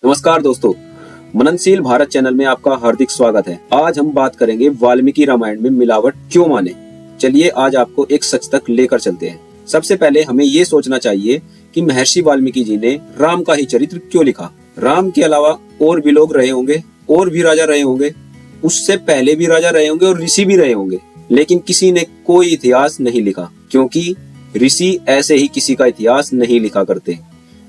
नमस्कार दोस्तों, मननशील भारत चैनल में आपका हार्दिक स्वागत है। आज हम बात करेंगे वाल्मीकि रामायण में मिलावट क्यों माने। चलिए आज आपको एक सच तक लेकर चलते हैं। सबसे पहले हमें ये सोचना चाहिए कि महर्षि वाल्मीकि जी ने राम का ही चरित्र क्यों लिखा। राम के अलावा और भी लोग रहे होंगे, और भी राजा रहे होंगे, उससे पहले भी राजा रहे होंगे और ऋषि भी रहे होंगे, लेकिन किसी ने कोई इतिहास नहीं लिखा, क्योंकि ऋषि ऐसे ही किसी का इतिहास नहीं लिखा करते।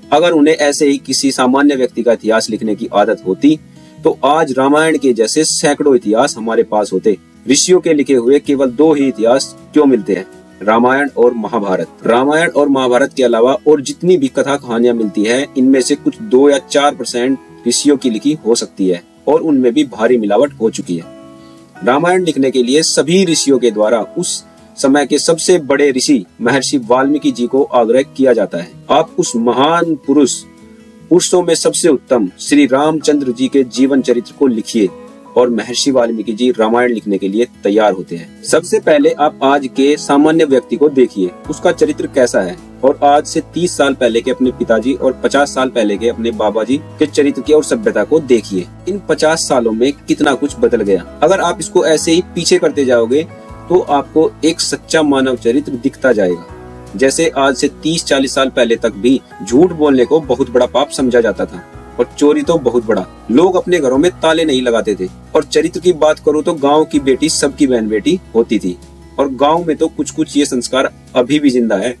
अगर उन्हें ऐसे ही किसी सामान्य व्यक्ति का इतिहास लिखने की आदत होती तो आज रामायण के जैसे सैकड़ों इतिहास हमारे पास होते। ऋषियों के लिखे हुए केवल 2 ही इतिहास क्यों मिलते हैं, रामायण और महाभारत। रामायण और महाभारत के अलावा और जितनी भी कथा कहानियां मिलती है, इनमें से कुछ 2 या 4% ऋषियों की लिखी हो सकती है, और उनमें भी भारी मिलावट हो चुकी है। रामायण लिखने के लिए सभी ऋषियों के द्वारा उस समय के सबसे बड़े ऋषि महर्षि वाल्मीकि जी को आग्रह किया जाता है, आप उस महान पुरुषों में सबसे उत्तम श्री रामचंद्र जी के जीवन चरित्र को लिखिए। और महर्षि वाल्मीकि जी रामायण लिखने के लिए तैयार होते हैं। सबसे पहले आप आज के सामान्य व्यक्ति को देखिए, उसका चरित्र कैसा है, और आज से 30 साल पहले के अपने पिताजी और 50 साल पहले के अपने बाबा जी के चरित्र की और सभ्यता को देखिए। इन 50 सालों में कितना कुछ बदल गया। अगर आप इसको ऐसे ही पीछे करते जाओगे तो आपको एक सच्चा मानव चरित्र दिखता जाएगा। जैसे आज से 30-40 साल पहले तक भी झूठ बोलने को बहुत बड़ा पाप समझा जाता था, और चोरी तो बहुत बड़ा। लोग अपने घरों में ताले नहीं लगाते थे। और चरित्र की बात करूँ तो गांव की बेटी सबकी बहन बेटी होती थी, और गांव में तो कुछ कुछ ये संस्कार अभी भी जिंदा है,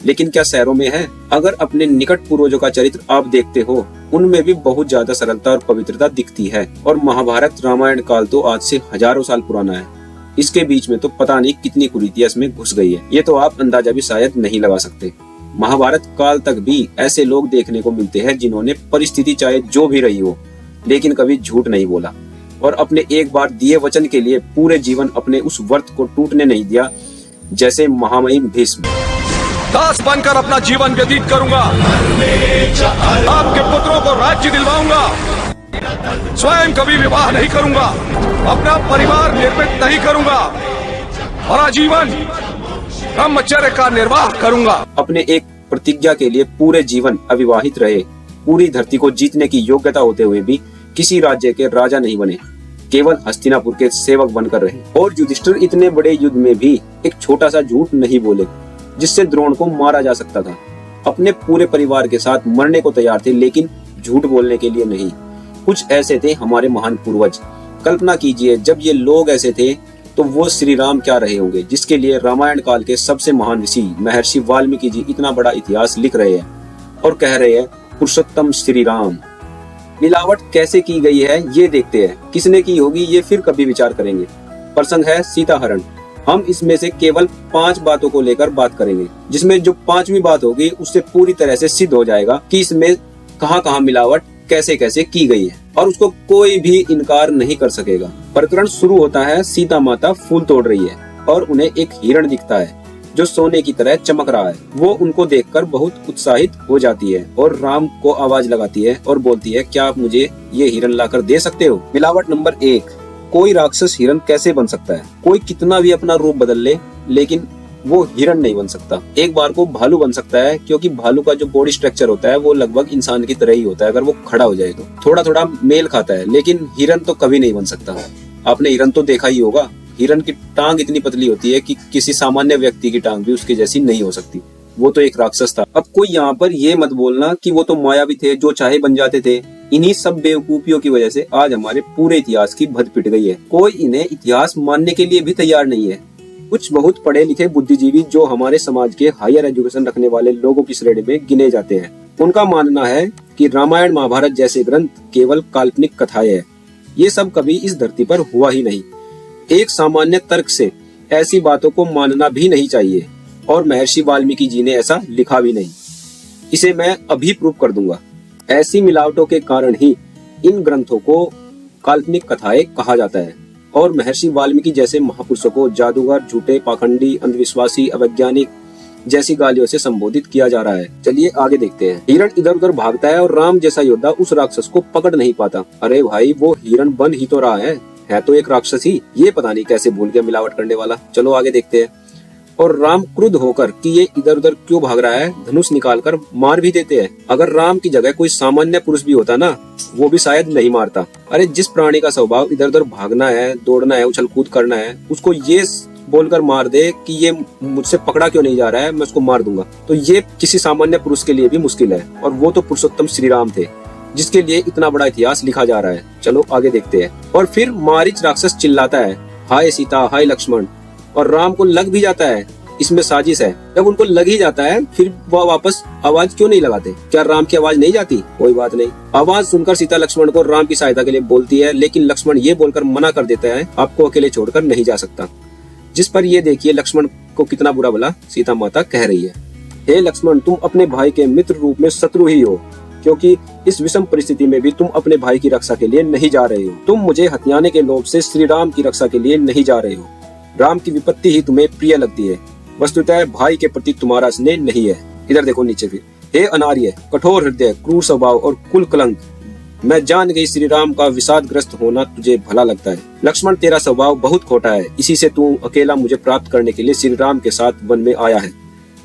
लेकिन क्या शहरों में है? अगर अपने निकट पूर्वजों का चरित्र आप देखते हो, उनमें भी बहुत ज्यादा सरलता और पवित्रता दिखती है। और महाभारत रामायण काल तो आज से हजारों साल पुराना है। इसके बीच में तो पता नहीं कितनी कुरीतियां इसमें घुस गई है, ये तो आप अंदाजा भी शायद नहीं लगा सकते। महाभारत काल तक भी ऐसे लोग देखने को मिलते हैं जिन्होंने परिस्थिति चाहे जो भी रही हो, लेकिन कभी झूठ नहीं बोला, और अपने एक बार दिए वचन के लिए पूरे जीवन अपने उस व्रत को टूटने नहीं दिया। जैसे महामहिम भीष्म। दास बनकर अपना जीवन व्यतीत करूंगा, आपके पुत्रों को राज्य दिलवाऊंगा, स्वयं कभी विवाह नहीं करूंगा, अपना परिवार निर्मित नहीं करूंगा, और आजीवन ब्रह्मचर्य का निर्वाह करूंगा। अपने एक प्रतिज्ञा के लिए पूरे जीवन अविवाहित रहे, पूरी धरती को जीतने की योग्यता होते हुए भी किसी राज्य के राजा नहीं बने, केवल हस्तिनापुर के सेवक बनकर रहे। और युधिष्ठिर इतने बड़े युद्ध में भी एक छोटा सा झूठ नहीं बोले, जिससे द्रोण को मारा जा सकता था। अपने पूरे परिवार के साथ मरने को तैयार थे, लेकिन झूठ बोलने के लिए नहीं। कुछ ऐसे थे हमारे महान पूर्वज। कल्पना कीजिए, जब ये लोग ऐसे थे तो वो श्री राम क्या रहे होंगे, जिसके लिए रामायण काल के सबसे महान ऋषि महर्षि वाल्मीकि जी इतना बड़ा इतिहास लिख रहे हैं और कह रहे हैं पुरुषोत्तम श्री राम। मिलावट कैसे की गई है ये देखते हैं। किसने की होगी ये फिर कभी विचार करेंगे। प्रसंग है सीताहरण। हम इसमें से केवल 5 बातों को लेकर बात करेंगे, जिसमें जो 5वीं बात होगी उससे पूरी तरह से सिद्ध हो जाएगा कि इसमें कहाँ मिलावट कैसे कैसे की गई है, और उसको कोई भी इनकार नहीं कर सकेगा। प्रकरण शुरू होता है, सीता माता फूल तोड़ रही है और उन्हें एक हिरण दिखता है जो सोने की तरह चमक रहा है। वो उनको देखकर बहुत उत्साहित हो जाती है और राम को आवाज लगाती है और बोलती है, क्या आप मुझे ये हिरण लाकर दे सकते हो? मिलावट नंबर 1, कोई राक्षस हिरण कैसे बन सकता है? कोई कितना भी अपना रूप बदल ले, लेकिन वो हिरण नहीं बन सकता। एक बार को भालू बन सकता है, क्योंकि भालू का जो बॉडी स्ट्रक्चर होता है वो लगभग इंसान की तरह ही होता है। अगर वो खड़ा हो जाए तो थोड़ा थोड़ा मेल खाता है, लेकिन हिरण तो कभी नहीं बन सकता। आपने हिरण तो देखा ही होगा। हिरण की टांग इतनी पतली होती है कि किसी सामान्य व्यक्ति की टांग भी उसके जैसी नहीं हो सकती। वो तो एक राक्षस था। अब कोई यहाँ पर ये मत बोलना कि वो तो मायावी थे, जो चाहे बन जाते थे। इन्हीं सब बेवकूफियों की वजह से आज हमारे पूरे इतिहास की भद पिट गई है। कोई इन्हें इतिहास मानने के लिए भी तैयार नहीं है। कुछ बहुत पढ़े लिखे बुद्धिजीवी जो हमारे समाज के हायर एजुकेशन रखने वाले लोगों की श्रेणी में गिने जाते हैं, उनका मानना है कि रामायण महाभारत जैसे ग्रंथ केवल काल्पनिक कथाएं हैं। ये सब कभी इस धरती पर हुआ ही नहीं। एक सामान्य तर्क से ऐसी बातों को मानना भी नहीं चाहिए, और महर्षि वाल्मीकि जी ने ऐसा लिखा भी नहीं। इसे मैं अभी प्रूव कर दूंगा। ऐसी मिलावटों के कारण ही इन ग्रंथों को काल्पनिक कथाएं कहा जाता है, और महर्षि वाल्मीकि जैसे महापुरुषों को जादूगर, झूठे, पाखंडी, अंधविश्वासी, अवैज्ञानिक जैसी गालियों से संबोधित किया जा रहा है। चलिए आगे देखते हैं। हिरण इधर उधर भागता है और राम जैसा योद्धा उस राक्षस को पकड़ नहीं पाता। अरे भाई, वो हिरण बन ही तो रहा है तो एक राक्षस ही। ये पता नहीं कैसे भूल गया मिलावट करने वाला। चलो आगे देखते हैं। और राम क्रुद्ध होकर कि ये इधर उधर क्यों भाग रहा है, धनुष निकालकर मार भी देते हैं। अगर राम की जगह कोई सामान्य पुरुष भी होता ना, वो भी शायद नहीं मारता। अरे जिस प्राणी का स्वभाव इधर उधर भागना है, दौड़ना है, उछल कूद करना है, उसको ये बोलकर मार दे कि ये मुझसे पकड़ा क्यों नहीं जा रहा है, मैं उसको मार दूंगा, तो ये किसी सामान्य पुरुष के लिए भी मुश्किल है। और वो तो पुरुषोत्तम श्री राम थे, जिसके लिए इतना बड़ा इतिहास लिखा जा रहा है। चलो आगे देखते हैं। और फिर मारीच राक्षस चिल्लाता है, हाय सीता, हाय लक्ष्मण, और राम को लग भी जाता है इसमें साजिश है। जब उनको लग ही जाता है फिर वह वापस आवाज क्यों नहीं लगाते? क्या राम की आवाज नहीं जाती? कोई बात नहीं। आवाज सुनकर सीता लक्ष्मण को राम की सहायता के लिए बोलती है, लेकिन लक्ष्मण ये बोलकर मना कर देता है, आपको अकेले छोड़कर नहीं जा सकता। जिस पर ये देखिए लक्ष्मण को कितना बुरा भला सीता माता कह रही है, हे लक्ष्मण, तुम अपने भाई के मित्र रूप में शत्रु ही हो, क्योंकि इस विषम परिस्थिति में भी तुम अपने भाई की रक्षा के लिए नहीं जा रहे हो। तुम मुझे हथियाने के लोभ से श्री राम की रक्षा के लिए नहीं जा रहे हो। राम की विपत्ति ही तुम्हें प्रिय लगती है, वस्तुतः भाई के प्रति तुम्हारा स्नेह नहीं है। इधर देखो नीचे फिर, हे अनार्य, कठोर हृदय, क्रूर स्वभाव और कुल कलंक, मैं जान गई श्री राम का विषादग्रस्त होना तुझे भला लगता है। लक्ष्मण, तेरा स्वभाव बहुत खोटा है, इसी से तू अकेला मुझे प्राप्त करने के लिए श्री राम के साथ वन में आया है,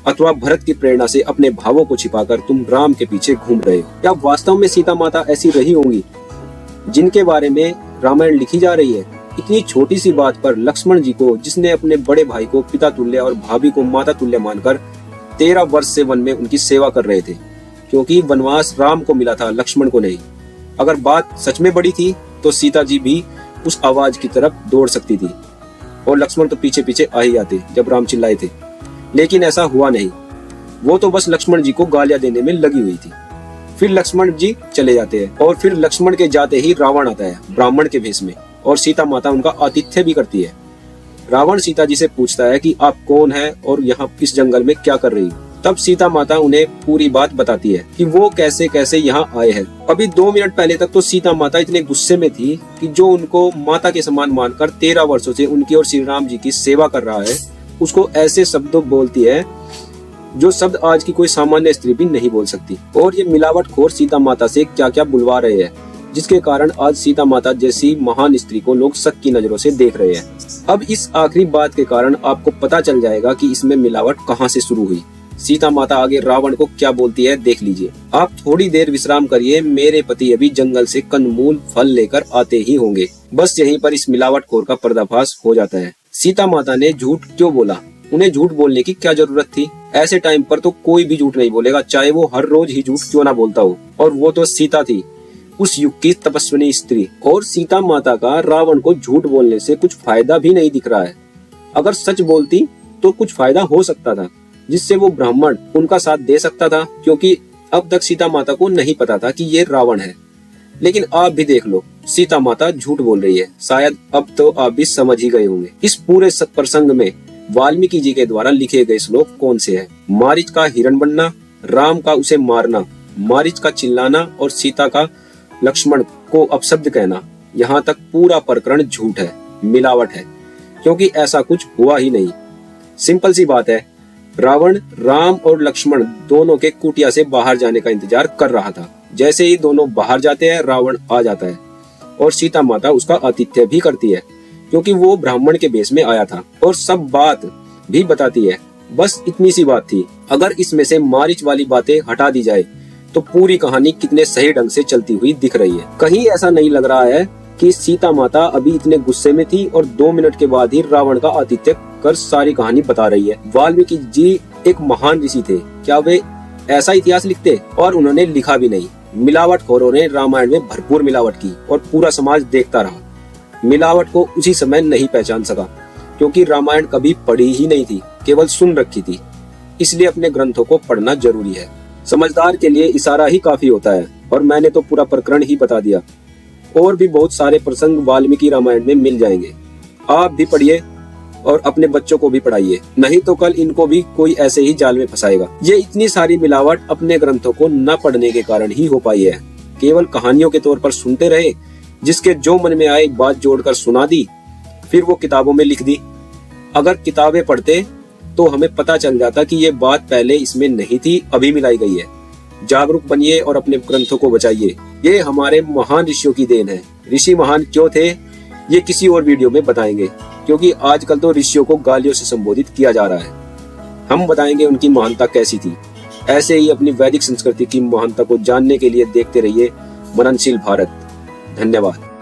अथवा भरत की प्रेरणा से अपने भावों को छिपाकर तुम राम के पीछे घूम रहे हो। क्या वास्तव में सीता माता ऐसी रही होंगी जिनके बारे में रामायण लिखी जा रही है? इतनी छोटी सी बात पर लक्ष्मण जी को, जिसने अपने बड़े भाई को पिता तुल्य और भाभी को माता तुल्य मानकर 13 वर्ष से वन में उनकी सेवा कर रहे थे, क्योंकि वनवास राम को मिला था, लक्ष्मण को नहीं। अगर बात सच में बड़ी थी तो सीता जी भी उस आवाज की तरफ दौड़ सकती थी और लक्ष्मण तो पीछे पीछे आ ही आते जब राम चिल्लाए थे, लेकिन ऐसा हुआ नहीं। वो तो बस लक्ष्मण जी को गालियां देने में लगी हुई थी। फिर लक्ष्मण जी चले जाते हैं और फिर लक्ष्मण के जाते ही रावण आता है ब्राह्मण के भेष में, और सीता माता उनका आतिथ्य भी करती है। रावण सीता जी से पूछता है कि आप कौन हैं और यहाँ इस जंगल में क्या कर रही हो? तब सीता माता उन्हें पूरी बात बताती है कि वो कैसे कैसे यहाँ आए हैं। अभी 2 मिनट पहले तक तो सीता माता इतने गुस्से में थी कि जो उनको माता के समान मानकर 13 वर्षों से उनकी और श्री राम जी की सेवा कर रहा है, उसको ऐसे शब्दों बोलती है जो शब्द आज की कोई सामान्य स्त्री भी नहीं बोल सकती। और ये मिलावटखोर सीता माता से क्या क्या बुलवा रहे हैं, जिसके कारण आज सीता माता जैसी महान स्त्री को लोग शक की नजरों से देख रहे हैं। अब इस आखिरी बात के कारण आपको पता चल जाएगा कि इसमें मिलावट कहाँ से शुरू हुई। सीता माता आगे रावण को क्या बोलती है देख लीजिए। आप थोड़ी देर विश्राम करिए, मेरे पति अभी जंगल से कंदमूल फल लेकर आते ही होंगे। बस यहीं पर इस मिलावटखोर का पर्दाफाश हो जाता है। सीता माता ने झूठ क्यों बोला? उन्हें झूठ बोलने की क्या जरूरत थी? ऐसे टाइम पर तो कोई भी झूठ नहीं बोलेगा, चाहे वो हर रोज ही झूठ क्यों ना बोलता हो। और वो तो सीता थी, उस युग की तपस्विनी स्त्री। और सीता माता का रावण को झूठ बोलने से कुछ फायदा भी नहीं दिख रहा है। अगर सच बोलती तो कुछ फायदा हो सकता था, जिससे वो ब्राह्मण उनका साथ दे सकता था, क्योंकि अब तक सीता माता को नहीं पता था कि ये रावण है। लेकिन आप भी देख लो, सीता माता झूठ बोल रही है। शायद अब तो आप भी समझ ही गए होंगे इस पूरे प्रसंग में वाल्मीकि जी के द्वारा लिखे गए श्लोक कौन से हैं। मारीच का हिरण बनना, राम का उसे मारना, मारीच का चिल्लाना और सीता का लक्ष्मण को अपशब्द कहना, यहाँ तक पूरा प्रकरण झूठ है, मिलावट है, क्योंकि ऐसा कुछ हुआ ही नहीं। सिंपल सी बात है, रावण राम और लक्ष्मण दोनों के कुटिया से बाहर जाने का इंतजार कर रहा था। जैसे ही दोनों बाहर जाते हैं, रावण आ जाता है और सीता माता उसका आतिथ्य भी करती है, क्योंकि वो ब्राह्मण के भेष में आया था, और सब बात भी बताती है। बस इतनी सी बात थी। अगर इसमें से मारीच वाली बातें हटा दी जाए तो पूरी कहानी कितने सही ढंग से चलती हुई दिख रही है। कहीं ऐसा नहीं लग रहा है कि सीता माता अभी इतने गुस्से में थी और 2 मिनट के बाद ही रावण का आतिथ्य कर सारी कहानी बता रही है। वाल्मीकि जी एक महान ऋषि थे, क्या वे ऐसा इतिहास लिखते? और उन्होंने लिखा भी नहीं। मिलावटखोरों ने रामायण में भरपूर मिलावट की और पूरा समाज देखता रहा। मिलावट को उसी समय नहीं पहचान सका, क्योंकि रामायण कभी पढ़ी ही नहीं थी, केवल सुन रखी थी। इसलिए अपने ग्रंथों को पढ़ना जरूरी है। समझदार के लिए इशारा ही काफी होता है, और मैंने तो पूरा प्रकरण ही बता दिया। और भी बहुत सारे प्रसंग वाल्मीकि रामायण में मिल जाएंगे। आप भी पढ़िए और अपने बच्चों को भी पढ़ाइए, नहीं तो कल इनको भी कोई ऐसे ही जाल में फंसाएगा। ये इतनी सारी मिलावट अपने ग्रंथों को न पढ़ने के कारण ही हो पाई है। केवल कहानियों के तौर पर सुनते रहे, जिसके जो मन में आए बात जोड़कर सुना दी, फिर वो किताबों में लिख दी। अगर किताबें पढ़ते तो हमें पता चल जाता कि ये बात पहले इसमें नहीं थी, अभी मिलाई गई है। जागरूक बनिए और अपने ग्रंथों को बचाइए। ये हमारे महान ऋषियों की देन है। ऋषि महान क्यों थे, ये किसी और वीडियो में बताएंगे, क्योंकि आजकल तो ऋषियों को गालियों से संबोधित किया जा रहा है। हम बताएंगे उनकी महानता कैसी थी। ऐसे ही अपनी वैदिक संस्कृति की महानता को जानने के लिए देखते रहिए मननशील भारत। धन्यवाद।